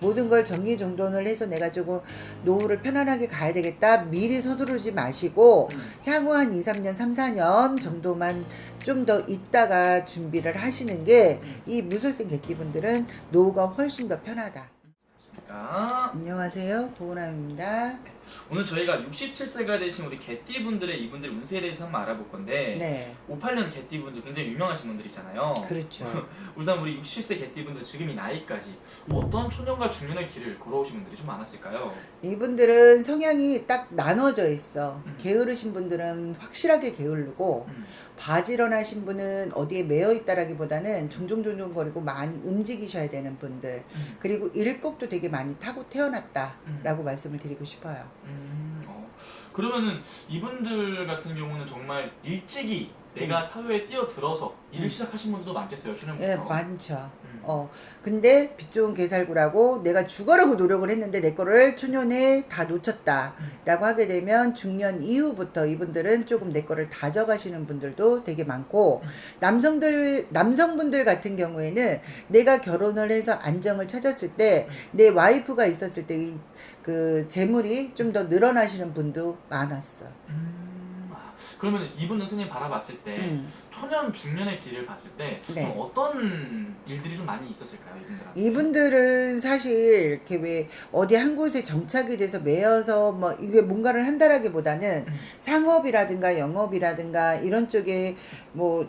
모든 걸 정리정돈을 해서 내가 조금 노후를 편안하게 가야 되겠다. 미리 서두르지 마시고 향후 한 2, 3년, 3, 4년 정도만 좀 더 있다가 준비를 하시는 게 이 무술생 개띠분들은 노후가 훨씬 더 편하다. 안녕하세요. 고은함입니다. 오늘 저희가 67세가 되신 우리 개띠분들의 이분들 운세에 대해서 한번 알아볼 건데 네. 58년 개띠분들 굉장히 유명하신 분들이잖아요. 그렇죠. 우선 우리 67세 개띠분들 지금 이 나이까지 어떤 초년과 중년의 길을 걸어오신 분들이 좀 많았을까요? 이분들은 성향이 딱 나눠져 있어. 게으르신 분들은 확실하게 게으르고 바지런하신 분은 어디에 매여 있다라기보다는 종종거리고 많이 움직이셔야 되는 분들. 그리고 일복도 되게 많이 타고 태어났다라고 말씀을 드리고 싶어요. 그러면은 이분들 같은 경우는 정말 일찍이 내가 사회에 뛰어들어서 일을 시작하신 분들도 많겠어요, 초년부터. 네, 많죠. 근데 빚 좋은 개살구라고 내가 죽어라고 노력을 했는데 내 거를 초년에 다 놓쳤다라고 하게 되면 중년 이후부터 이분들은 조금 내 거를 다져가시는 분들도 되게 많고, 남성분들 같은 경우에는 내가 결혼을 해서 안정을 찾았을 때 내 와이프가 있었을 때 그 재물이 좀 더 늘어나시는 분도 많았어. 그러면 이분은 선생님 바라봤을 때 초년 중년의 길을 봤을 때 네. 좀 어떤 일들이 좀 많이 있었을까요, 이분들한테? 이분들은 사실 이렇게 왜 어디 한 곳에 정착이 돼서 매여서 뭐 이게 뭔가를 한다라기보다는 상업이라든가 영업이라든가 이런 쪽에 뭐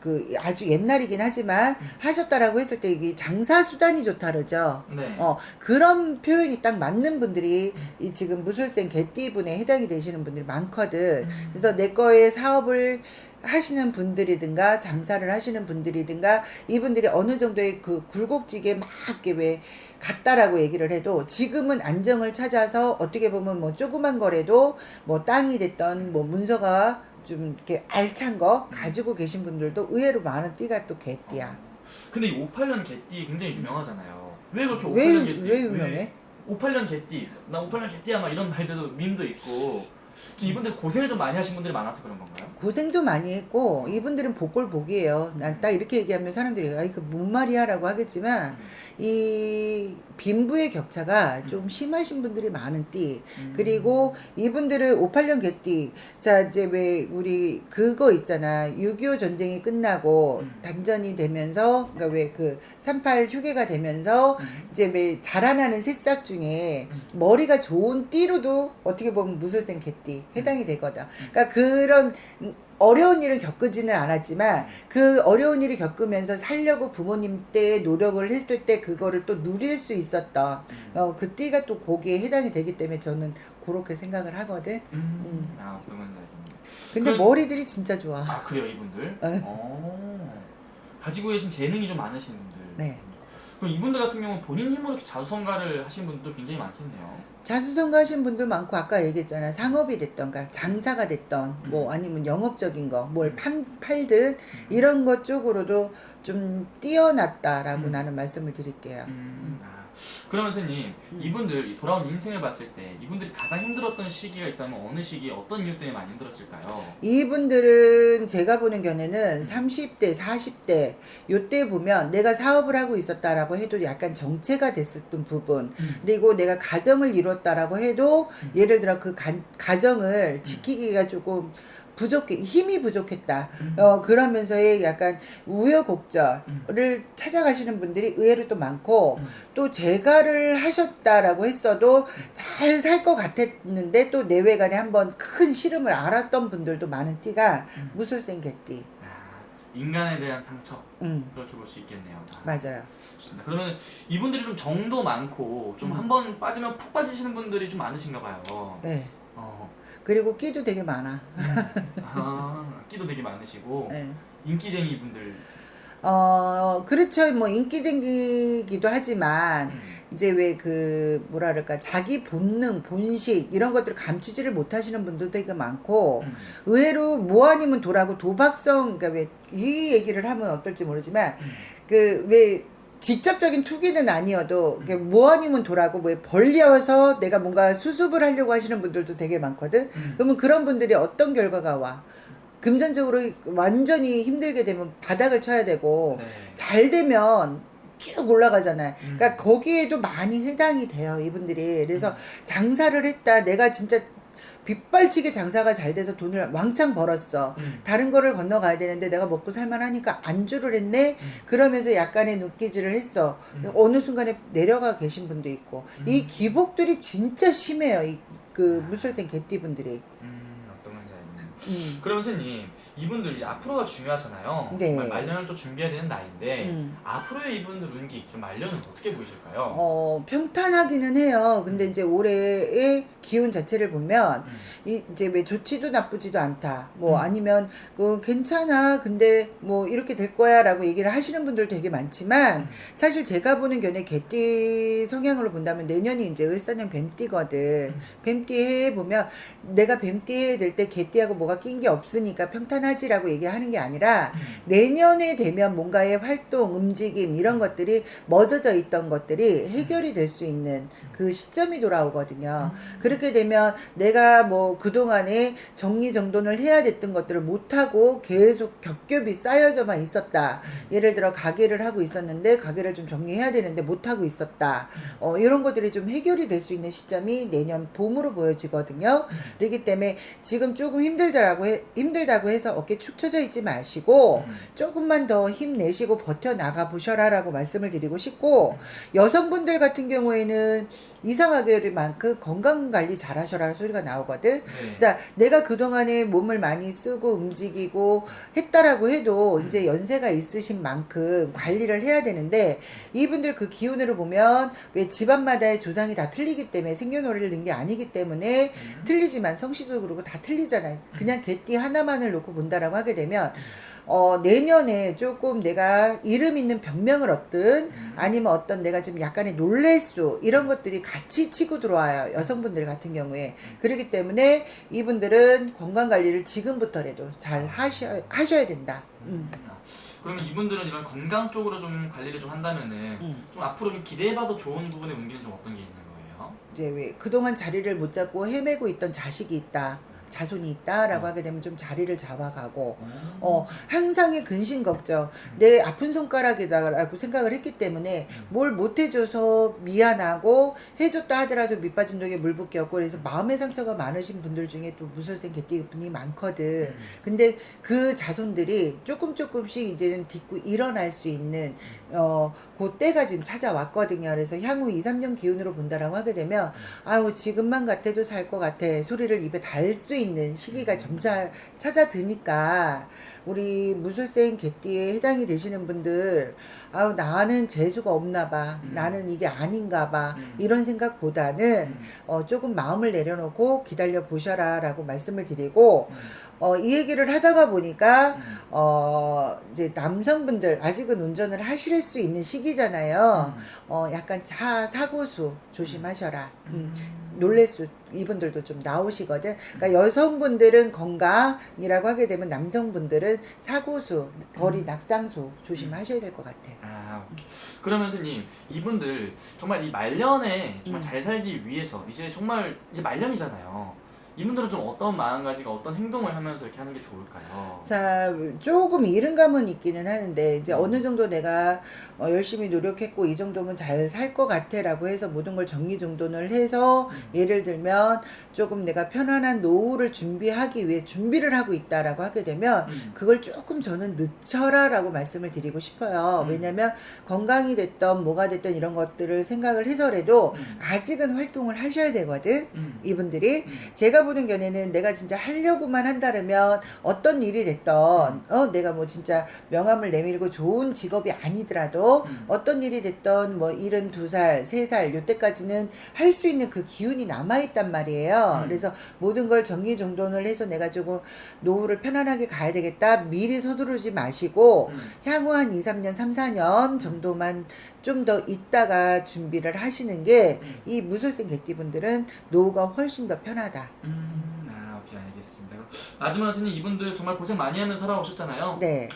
그 아주 옛날이긴 하지만 하셨다라고 했을 때 이게 장사 수단이 좋다 그러죠. 네. 그런 표현이 딱 맞는 분들이 이 지금 무술생 개띠분에 해당이 되시는 분들이 많거든. 그래서 내 거에 사업을 하시는 분들이든가 장사를 하시는 분들이든가 이분들이 어느 정도의 그 굴곡지게 막 이렇게 왜 갔다라고 얘기를 해도 지금은 안정을 찾아서 어떻게 보면 뭐 조그만 거래도 뭐 땅이 됐던 뭐 문서가 좀 이렇게 알찬 거 가지고 계신 분들도 의외로 많은 띠가 또 개띠야. 근데 이 58년 개띠 굉장히 유명하잖아요. 왜 그렇게 왜 58년 개띠? 왜 유명해? 58년 개띠, 나 58년 개띠야 막 이런 말들도 밈도 있고 좀 이분들 고생을 좀 많이 하신 분들이 많아서 그런 건가요? 고생도 많이 했고 이분들은 복골복이에요. 난 딱 이렇게 얘기하면 사람들이 아이 그 뭔 말이야라고 하겠지만 이 빈부의 격차가 좀 심하신 분들이 많은 띠. 그리고 이분들은 58년 개띠. 자 이제 왜 우리 그거 있잖아. 6.25 전쟁이 끝나고 단전이 되면서 그러니까 왜 그 38 휴게가 되면서 이제 왜 자라나는 새싹 중에 머리가 좋은 띠로도 어떻게 보면 무술생 개띠 해당이 되거든. 그러니까 그런 어려운 일을 겪지는 않았지만 그 어려운 일을 겪으면서 살려고 부모님 때 노력을 했을 때 그거를 또 누릴 수 있었던 그 띠가 또 거기에 해당이 되기 때문에 저는 그렇게 생각을 하거든. 아, 그러면 알겠네요. 근데 머리들이 진짜 좋아. 아, 그래요, 이분들? 가지고 계신 재능이 좀 많으신 분들. 네. 그럼 이분들 같은 경우는 본인 힘으로 이렇게 자수성가를 하신 분들도 굉장히 많겠네요. 자수성가하신 분들 많고 아까 얘기했잖아. 상업이 됐던가 장사가 됐던 뭐 아니면 영업적인 거 뭘 팔든 이런 것 쪽으로도 좀 뛰어났다라고 나는 말씀을 드릴게요. 그러면 선생님, 이분들 이 돌아온 인생을 봤을 때 이분들이 가장 힘들었던 시기가 있다면 어느 시기에 어떤 이유 때문에 많이 힘들었을까요? 이분들은 제가 보는 견해는 30대, 40대 요때 보면 내가 사업을 하고 있었다라고 해도 약간 정체가 됐었던 부분, 그리고 내가 가정을 이뤘다라고 해도 예를 들어 그 가정을 지키기가 조금 힘이 부족했다. 그러면서의 약간 우여곡절을 찾아가시는 분들이 의외로 또 많고, 또 재가를 하셨다라고 했어도 잘 살 것 같았는데 또 내외간에 한번 큰 시름을 알았던 분들도 많은 띠가 무술생 개띠. 인간에 대한 상처, 음. 그렇게 볼 수 있겠네요. 맞아요. 좋습니다. 그러면 이분들이 좀 정도 많고 좀 한번 빠지면 푹 빠지시는 분들이 좀 많으신가 봐요. 네. 그리고 끼도 되게 많아. 끼도 되게 많으시고 네. 인기쟁이 분들. 그렇죠. 뭐 인기쟁이기도 하지만 이제 왜 그 뭐라 그럴까 자기 본능, 본식 이런 것들을 감추지를 못하시는 분들도 되게 많고 의외로 뭐 아니면 도라고 도박성, 그러니까 왜 이 얘기를 하면 어떨지 모르지만 그 왜 직접적인 투기는 아니어도 뭐 아니면 도라고 뭐 벌려서 내가 뭔가 수습을 하려고 하시는 분들도 되게 많거든. 그러면 그런 분들이 어떤 결과가 와? 금전적으로 완전히 힘들게 되면 바닥을 쳐야 되고 네. 잘 되면 쭉 올라가잖아요. 그러니까 거기에도 많이 해당이 돼요, 이분들이. 그래서 장사를 했다. 내가 진짜 빗발치게 장사가 잘 돼서 돈을 왕창 벌었어. 다른 거를 건너가야 되는데 내가 먹고 살만하니까 안주를 했네. 그러면서 약간의 눈기질을 했어. 어느 순간에 내려가 계신 분도 있고. 이 기복들이 진짜 심해요. 그 무술생 개띠분들이. 어떤 건지 알겠네요. 그럼 선생님, 이분들 이제 앞으로가 중요하잖아요. 네. 정말 말년을 또 준비해야 되는 나이인데 앞으로의 이분들 운기, 좀 말년은 어떻게 보이실까요? 평탄하기는 해요. 근데 이제 올해의 기운 자체를 보면, 이제 왜 좋지도 나쁘지도 않다. 뭐 아니면, 괜찮아. 근데 뭐 이렇게 될 거야. 라고 얘기를 하시는 분들 되게 많지만, 사실 제가 보는 견해 개띠 성향으로 본다면 내년이 이제 을사년 뱀띠거든. 뱀띠 해에 보면, 내가 뱀띠 해에 될 때 개띠하고 뭐가 낀 게 없으니까 평탄하지라고 얘기하는 게 아니라, 내년에 되면 뭔가의 활동, 움직임, 이런 것들이 멎어져 있던 것들이 해결이 될 수 있는 그 시점이 돌아오거든요. 그렇게 되면 내가 뭐 그동안에 정리정돈을 해야 됐던 것들을 못하고 계속 겹겹이 쌓여져만 있었다. 예를 들어 가게를 하고 있었는데 가게를 좀 정리해야 되는데 못하고 있었다. 이런 것들이 좀 해결이 될 수 있는 시점이 내년 봄으로 보여지거든요. 그렇기 때문에 지금 조금 힘들다고 해서 어깨 축 처져 있지 마시고 조금만 더 힘내시고 버텨나가 보셔라라고 말씀을 드리고 싶고, 여성분들 같은 경우에는 이상하게만큼 건강관리 잘 하셔라 소리가 나오거든. 네. 자, 내가 그동안에 몸을 많이 쓰고 움직이고 했다라고 해도 이제 연세가 있으신 만큼 관리를 해야 되는데, 이분들 그 기운으로 보면 왜 집안마다의 조상이 다 틀리기 때문에 생년월일을 넣은 게 아니기 때문에 틀리지만 성씨도 그러고 다 틀리잖아요. 그냥 개띠 하나만을 놓고 본다라고 하게 되면 내년에 조금 내가 이름 있는 병명을 얻든 아니면 어떤 내가 지금 약간의 놀랄수 이런 것들이 같이 치고 들어와요. 여성분들 같은 경우에. 그렇기 때문에 이분들은 건강관리를 지금부터라도 잘 하셔야 된다. 그러면 이분들은 이런 건강 쪽으로 좀 관리를 좀 한다면은 좀 앞으로 좀 기대해봐도 좋은 부분의 운기는 좀 어떤 게 있는 거예요? 이제 왜 그동안 자리를 못 잡고 헤매고 있던 자식이 있다. 자손이 있다라고 하게 되면 좀 자리를 잡아가고, 항상의 근심 걱정, 내 아픈 손가락이다라고 생각을 했기 때문에 뭘 못해줘서 미안하고 해줬다 하더라도 밑빠진 독에 물 붓기 없고, 그래서 마음의 상처가 많으신 분들 중에 또 무술생 개띠 분이 많거든. 근데 그 자손들이 조금씩 이제는 딛고 일어날 수 있는 그 때가 지금 찾아왔거든요. 그래서 향후 2, 3년 기운으로 본다라고 하게 되면 아우 지금만 같아도 살 것 같아 소리를 입에 달 수 있는 시기가 점차 찾아드니까, 우리 무술생 개띠에 해당이 되시는 분들, 아우 나는 재수가 없나 봐, 나는 이게 아닌가 봐, 이런 생각보다는 조금 마음을 내려놓고 기다려 보셔라 라고 말씀을 드리고, 이 얘기를 하다가 보니까 이제 남성분들 아직은 운전을 하실 수 있는 시기잖아요. 약간 사고수 조심하셔라. 놀랄 수 이분들도 좀 나오시거든. 그러니까 여성분들은 건강이라고 하게 되면 남성분들은 사고수, 거리 낙상수 조심하셔야 될 것 같아. 오케이. 그러면 선생님, 이분들 정말 이 말년에 정말 잘 살기 위해서 이제 정말 이제 말년이잖아요. 이분들은 좀 어떤 마음가짐과 어떤 행동을 하면서 이렇게 하는 게 좋을까요? 자, 조금 이른 감은 있기는 하는데, 이제 어느 정도 내가 열심히 노력했고 이 정도면 잘 살 것 같아 라고 해서 모든 걸 정리정돈을 해서 예를 들면 조금 내가 편안한 노후를 준비하기 위해 준비를 하고 있다라고 하게 되면 그걸 조금 저는 늦춰라 라고 말씀을 드리고 싶어요. 왜냐면 건강이 됐던 뭐가 됐던 이런 것들을 생각을 해서라도 아직은 활동을 하셔야 되거든. 이분들이 제가 보는 견해는 내가 진짜 하려고만 한다면 어떤 일이 됐던 내가 뭐 진짜 명함을 내밀고 좋은 직업이 아니더라도 어떤 일이 됐던 뭐 72살, 3살 요때까지는 할 수 있는 그 기운이 남아있단 말이에요. 그래서 모든 걸 정리정돈을 해서 내가 조금 노후를 편안하게 가야 되겠다. 미리 서두르지 마시고 향후 한 2, 3년, 3, 4년 정도만 좀 더 있다가 준비를 하시는 게 이 무술생 개띠분들은 노후가 훨씬 더 편하다. 오케이, 알겠습니다. 마지막으로 선생님, 이분들 정말 고생 많이 하면서 살아오셨잖아요. 네.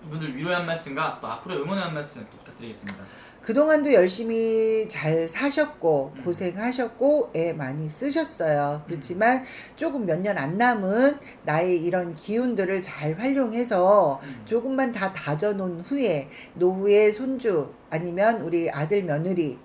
이분들 위로의 한 말씀과 또 앞으로 응원의 한 말씀 또 부탁드립니다. 부탁드리겠습니다. 그동안도 열심히 잘 사셨고 음. 고생하셨고 애 많이 쓰셨어요. 그렇지만 조금 몇 년 안 남은 나의 이런 기운들을 잘 활용해서 조금만 다 다져놓은 후에 노후의 손주 아니면 우리 아들 며느리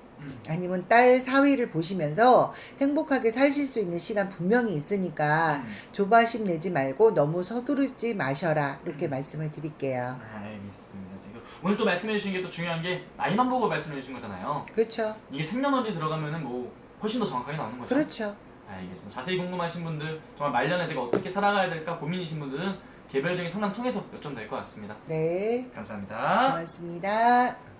아니면 딸 사위를 보시면서 행복하게 사실 수 있는 시간 분명히 있으니까 조바심 내지 말고 너무 서두르지 마셔라 이렇게 말씀을 드릴게요. 알겠습니다. 지금 오늘 또 말씀해 주신 게 또 중요한 게 나이만 보고 말씀해 주신 거잖아요. 그렇죠. 이게 생년월일 들어가면은 뭐 훨씬 더 정확하게 나오는 거죠. 그렇죠. 알겠습니다. 자세히 궁금하신 분들 정말 말년에 내가 어떻게 살아가야 될까 고민이신 분들은 개별적인 상담 통해서 여쭤도 될 것 같습니다. 네. 감사합니다. 고맙습니다.